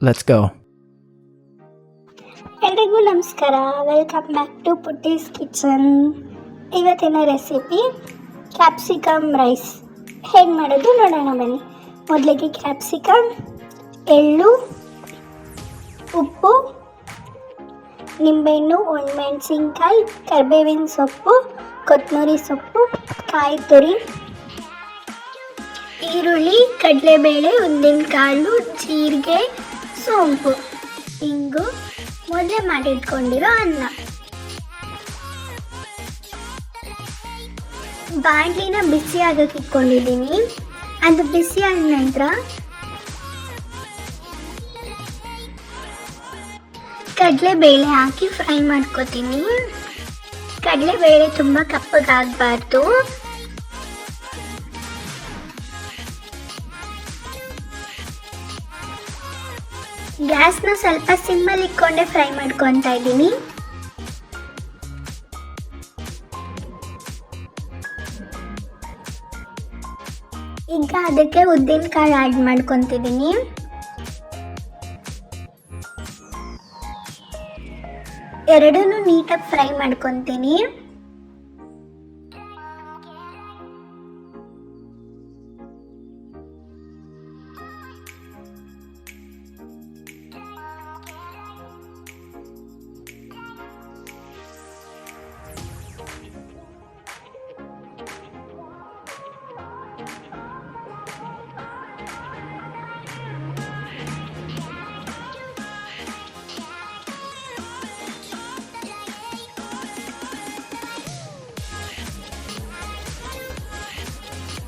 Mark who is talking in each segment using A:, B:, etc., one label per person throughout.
A: Let's go.
B: ಎಲ್ರಿಗೂ ನಮಸ್ಕಾರ. Welcome back to Putti's kitchen. ಇವತ್ತಿನ ರೆಸಿಪಿ ಕ್ಯಾಪ್ಸಿಕಮ್ ರೈಸ್. ಹೇಗೆ ಮಾಡೋದು ನೋಡೋಣ ಬನ್ನಿ. ಮೊದಲಿಗೆ ಕ್ಯಾಪ್ಸಿಕಮ್, ಎಳ್ಳು, ಉಪ್ಪು, ನಿಂಬೆಹಣ್ಣು, ಒಣಮೆಣಸಿನ್ಕಾಯಿ, ಕರಿಬೇವಿನ ಸೊಪ್ಪು, ಕೊತ್ತಂಬರಿ ಸೊಪ್ಪು, ಕಾಯಿ ತುರಿ, ಈರುಳ್ಳಿ, ಕಡಲೆಬೇಳೆ, ಉದ್ದಿನಕಾಳು, ಜೀರಿಗೆ, ಸೋಂಪು, ಇಂಗು, ಮೊದಲೇ ಮಾಡಿಟ್ಕೊಂಡಿರೋ ಅನ್ನ. ಬಾಣಲಿನ ಬಿಸಿ ಆಗಕ್ಕೆ ಇಟ್ಕೊಂಡಿದ್ದೀನಿ. ಅದು ಬಿಸಿ ಆದ ನಂತರ ಕಡಲೆಬೇಳೆ ಹಾಕಿ ಫ್ರೈ ಮಾಡ್ಕೊತೀನಿ. ಕಡಲೆಬೇಳೆ ತುಂಬ ಕಪ್ಪಗಾಗಬಾರ್ದು. ಗ್ಯಾಸ್ನ ಸ್ವಲ್ಪ ಸಿಮ್ಮಲ್ಲಿ ಇಟ್ಕೊಂಡೆ ಫ್ರೈ ಮಾಡ್ಕೊತಾ ಇದ್ದೀನಿ. ಈಗ ಅದಕ್ಕೆ ಉದ್ದಿನಕಾಳು ಆ್ಯಡ್ ಮಾಡ್ಕೊತಿದ್ದೀನಿ. ಎರಡನ್ನೂ ನೀಟಾಗಿ ಫ್ರೈ ಮಾಡ್ಕೊತೀನಿ.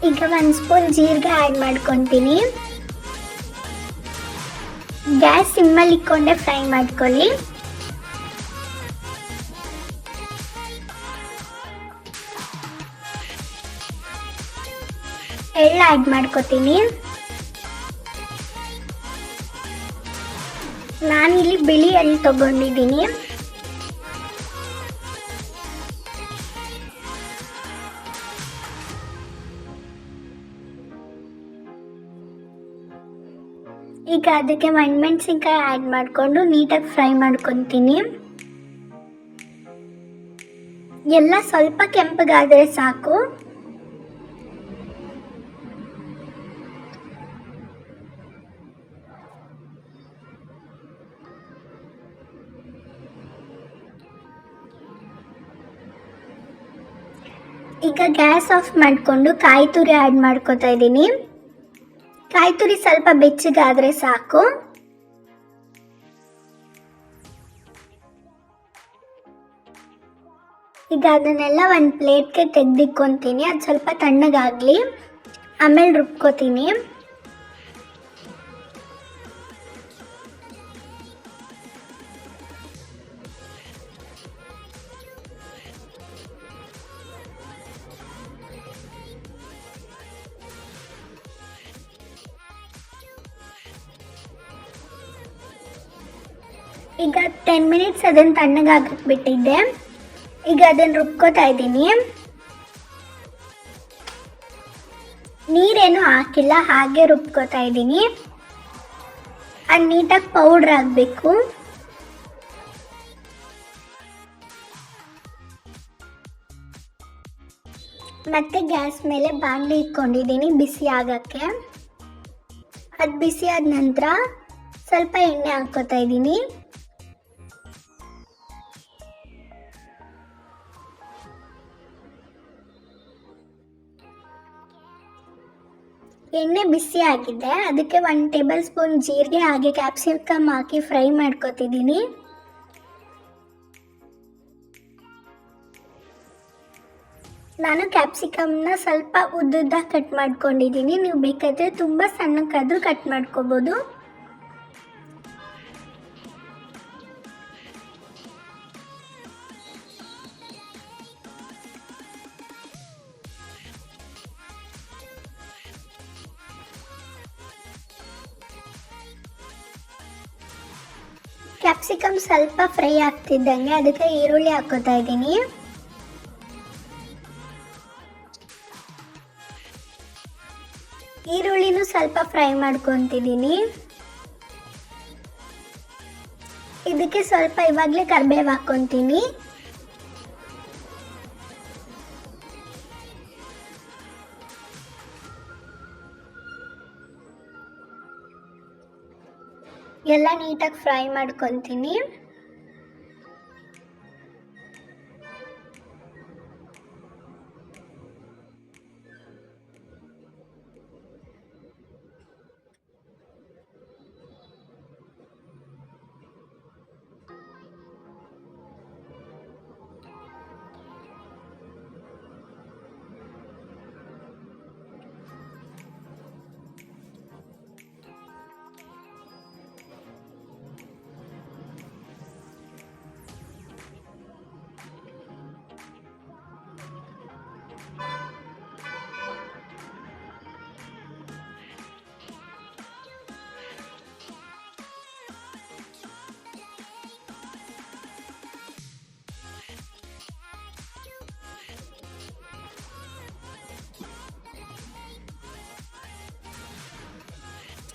B: ಈಗ 1 ಸ್ಪೂನ್ ಜೀರಿಗೆ ಆ್ಯಡ್ ಮಾಡ್ಕೊತೀನಿ. ಗ್ಯಾಸ್ ಸಿಮ್ಮಲ್ಲಿ ಇಟ್ಕೊಂಡೆ ಫ್ರೈ ಮಾಡ್ಕೊಳ್ಳಿ. ಎಳ್ಳು ಆ್ಯಡ್ ಮಾಡ್ಕೊತೀನಿ. ನಾನಿಲ್ಲಿ ಬಿಳಿ ಎಳ್ಳು ತಗೊಂಡಿದ್ದೀನಿ. ಈಗ ಅದಕ್ಕೆ ಒಣಮೆಣಸಿನ್ಕಾಯಿ ಆ್ಯಡ್ ಮಾಡಿಕೊಂಡು ನೀಟಾಗಿ ಫ್ರೈ ಮಾಡ್ಕೊತೀನಿ. ಎಲ್ಲ ಸ್ವಲ್ಪ ಕೆಂಪಗಾದರೆ ಸಾಕು. ಈಗ ಗ್ಯಾಸ್ ಆಫ್ ಮಾಡಿಕೊಂಡು ಕಾಯಿ ತುರಿ ಆ್ಯಡ್ ಮಾಡ್ಕೊತಾ ಇದ್ದೀನಿ. ಕಾಯಿ ತುರಿ ಸ್ವಲ್ಪ ಬೆಚ್ಚಗಾದರೆ ಸಾಕು. ಈಗ ಅದನ್ನೆಲ್ಲ ಒಂದು ಪ್ಲೇಟ್ಗೆ ತೆಗೆದಿಕ್ಕೊತೀನಿ. ಅದು ಸ್ವಲ್ಪ ತಣ್ಣಗಾಗಲಿ, ಆಮೇಲೆ ರುಬ್ಕೋತೀನಿ. ಈಗ 10 ಮಿನಿಟ್ಸ್ ಅದನ್ನು ತಣ್ಣಗಾಗಕ್ಕೆ ಬಿಟ್ಟಿದ್ದೆ. ಈಗ ಅದನ್ನು ರುಬ್ಕೋತಾ ಇದ್ದೀನಿ. ನೀರೇನು ಹಾಕಿಲ್ಲ, ಹಾಗೆ ರುಬ್ಕೋತಾ ಇದ್ದೀನಿ. ಅದು ನೀಟಾಗಿ ಪೌಡ್ರ್ ಆಗಬೇಕು. ಮತ್ತೆ ಗ್ಯಾಸ್ ಮೇಲೆ ಬಾಣಲಿ ಇಟ್ಕೊಂಡಿದ್ದೀನಿ ಬಿಸಿ ಆಗೋಕ್ಕೆ. ಅದು ಬಿಸಿ ಆದ ನಂತರ ಸ್ವಲ್ಪ ಎಣ್ಣೆ ಹಾಕ್ಕೋತಾ ಇದ್ದೀನಿ. ಎಣ್ಣೆ ಬಿಸಿ ಆಗಿದೆ. ಅದಕ್ಕೆ 1 ಟೇಬಲ್ ಸ್ಪೂನ್ ಜೀರಿಗೆ ಹಾಗೆ ಕ್ಯಾಪ್ಸಿಕಮ್ ಹಾಕಿ ಫ್ರೈ ಮಾಡ್ಕೊತಿದ್ದೀನಿ. ನಾನು ಕ್ಯಾಪ್ಸಿಕಮ್ನ ಸ್ವಲ್ಪ ಉದ್ದುದ್ದ ಕಟ್ ಮಾಡ್ಕೊಂಡಿದ್ದೀನಿ. ನೀವು ಬೇಕಾದರೆ ತುಂಬ ಸಣ್ಣಕ್ಕಾದರೂ ಕಟ್ ಮಾಡ್ಕೋಬೋದು. ಕ್ಯಾಪ್ಸಿಕಮ್ ಸ್ವಲ್ಪ ಫ್ರೈ ಆಗ್ತಿದ್ದಂಗೆ ಅದಕ್ಕೆ ಈರುಳ್ಳಿ ಹಾಕೋತಾ ಇದ್ದೀನಿ. ಈರುಳ್ಳಿನೂ ಸ್ವಲ್ಪ ಫ್ರೈ ಮಾಡ್ಕೊತಿದ್ದೀನಿ. ಇದಕ್ಕೆ ಸ್ವಲ್ಪ ಇವಾಗಲೇ ಕರಿಬೇವು ಹಾಕ್ಕೊತೀನಿ. ಎಲ್ಲ ನೀಟಾಗಿ ಫ್ರೈ ಮಾಡ್ಕೊತೀನಿ.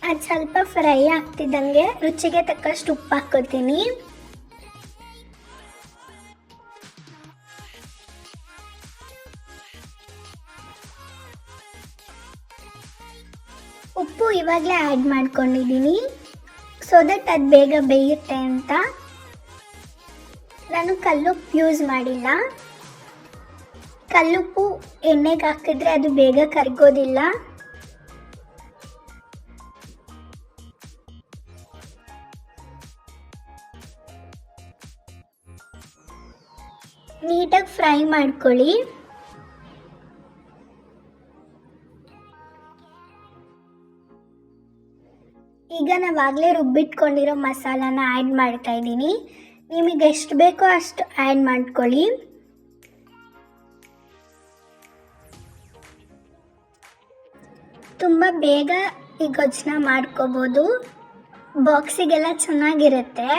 B: ಅದು ಸ್ವಲ್ಪ ಫ್ರೈ ಆಗ್ತಿದ್ದಂಗೆ ರುಚಿಗೆ ತಕ್ಕಷ್ಟು ಉಪ್ಪು ಹಾಕ್ಕೋತೀನಿ. ಉಪ್ಪು ಇವಾಗಲೇ ಆ್ಯಡ್ ಮಾಡ್ಕೊಂಡಿದ್ದೀನಿ ಸೊ ದಟ್ ಅದು ಬೇಗ ಬೇಯುತ್ತೆ ಅಂತ. ನಾನು ಕಲ್ಲುಪ್ಪು ಯೂಸ್ ಮಾಡಿಲ್ಲ. ಕಲ್ಲುಪ್ಪು ಎಣ್ಣೆಗೆ ಹಾಕಿದ್ರೆ ಅದು ಬೇಗ ಕರಗೋದಿಲ್ಲ. ನೀಟಾಗಿ ಫ್ರೈ ಮಾಡ್ಕೊಳ್ಳಿ. ಈಗ ನಾವಾಗಲೇ ರುಬ್ಬಿಟ್ಕೊಂಡಿರೋ ಮಸಾಲಾನ ಆ್ಯಡ್ ಮಾಡ್ತಾ ಇದ್ದೀನಿ. ನಿಮಗೆ ಎಷ್ಟು ಬೇಕೋ ಅಷ್ಟು ಆ್ಯಡ್ ಮಾಡ್ಕೊಳ್ಳಿ. ತುಂಬ ಬೇಗ ಈ ಗೊಜ್ಜನ್ನ ಮಾಡ್ಕೋಬೋದು. ಬಾಕ್ಸಿಗೆಲ್ಲ ಚೆನ್ನಾಗಿರುತ್ತೆ.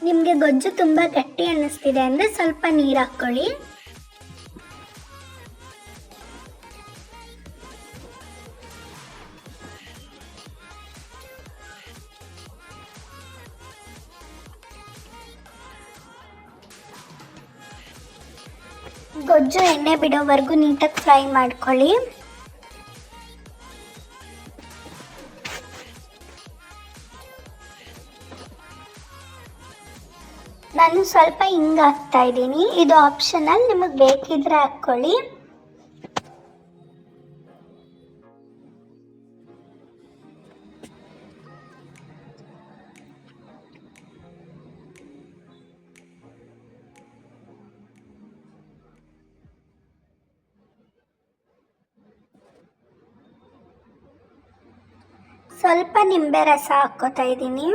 B: ನಿಮಗೆ ಗೊಜ್ಜು ತುಂಬ ಗಟ್ಟಿ ಅನ್ನಿಸ್ತಿದೆ ಅಂದರೆ ಸ್ವಲ್ಪ ನೀರು ಹಾಕ್ಕೊಳ್ಳಿ. ಗೊಜ್ಜು ಎಣ್ಣೆ ಬಿಡೋವರೆಗೂ ನೀಟಾಗಿ ಫ್ರೈ ಮಾಡ್ಕೊಳ್ಳಿ. ನಾನು ಸ್ವಲ್ಪ ಹಿಂಗೆ ಹಾಕ್ತಾ ಇದ್ದೀನಿ. ಇದು ಆಪ್ಷನಲ್, ನಿಮಗೆ ಬೇಕಿದ್ರೆ ಹಾಕ್ಕೊಳ್ಳಿ. ಸ್ವಲ್ಪ ನಿಂಬೆ ರಸ ಹಾಕ್ಕೋತಾ ಇದ್ದೀನಿ.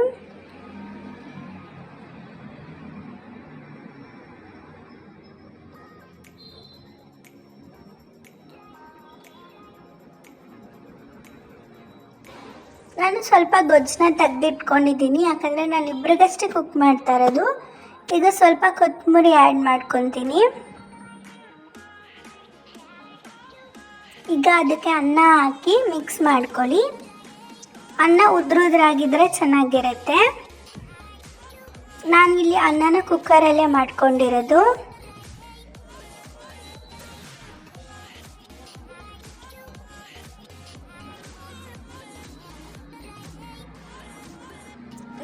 B: ನಾನು ಸ್ವಲ್ಪ ಗೊಜ್ಜನ್ನ ತೆಗೆದಿಟ್ಕೊಂಡಿದ್ದೀನಿ, ಯಾಕಂದರೆ ನಾನು ಇಬ್ಬರಿಗಷ್ಟೇ ಕುಕ್ ಮಾಡ್ತಾ ಇರೋದು. ಈಗ ಸ್ವಲ್ಪ ಕೊತ್ತಂಬರಿ ಆ್ಯಡ್ ಮಾಡ್ಕೊತೀನಿ. ಈಗ ಅದಕ್ಕೆ ಅನ್ನ ಹಾಕಿ ಮಿಕ್ಸ್ ಮಾಡ್ಕೊಳ್ಳಿ. ಅನ್ನ ಉದ್ರುದ್ರಾಗಿದ್ದರೆ ಚೆನ್ನಾಗಿರುತ್ತೆ. ನಾನಿಲ್ಲಿ ಅನ್ನನ ಕುಕ್ಕರಲ್ಲೇ ಮಾಡ್ಕೊಂಡಿರೋದು.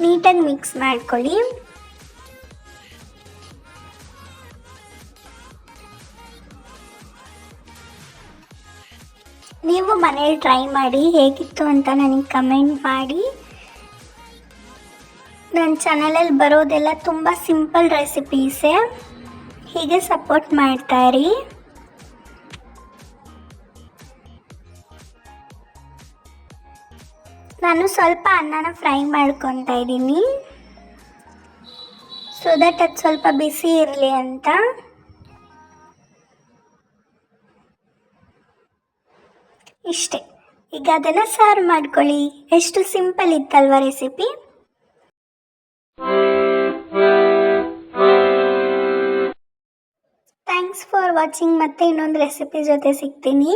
B: ನೀಟಾಗಿ ಮಿಕ್ಸ್ ಮಾಡ್ಕೊಳ್ಳಿ. ನೀವು ಮನೇಲಿ ಟ್ರೈ ಮಾಡಿ ಹೇಗಿತ್ತು ಅಂತ ನನಗೆ ಕಮೆಂಟ್ ಮಾಡಿ. ನನ್ನ ಚಾನಲಲ್ಲಿ ಬರೋದೆಲ್ಲ ತುಂಬ ಸಿಂಪಲ್ ರೆಸಿಪೀಸೇ. ಹೀಗೆ ಸಪೋರ್ಟ್ ಮಾಡ್ತಾಯಿರಿ. ನಾನು ಸ್ವಲ್ಪ ಅನ್ನನ ಫ್ರೈ ಮಾಡ್ಕೊತಾ ಇದ್ದೀನಿ ಸೊ ದಟ್ ಅದು ಸ್ವಲ್ಪ ಬಿಸಿ ಇರಲಿ ಅಂತ. ಇಷ್ಟೇ. ಈಗ ಅದನ್ನು ಸರ್ವ್ ಮಾಡ್ಕೊಳ್ಳಿ. ಎಷ್ಟು ಸಿಂಪಲ್ ಇತ್ತಲ್ವ ರೆಸಿಪಿ. Thanks for watching. ಮತ್ತೆ ಇನ್ನೊಂದು ರೆಸಿಪಿ ಜೊತೆ ಸಿಗ್ತೀನಿ.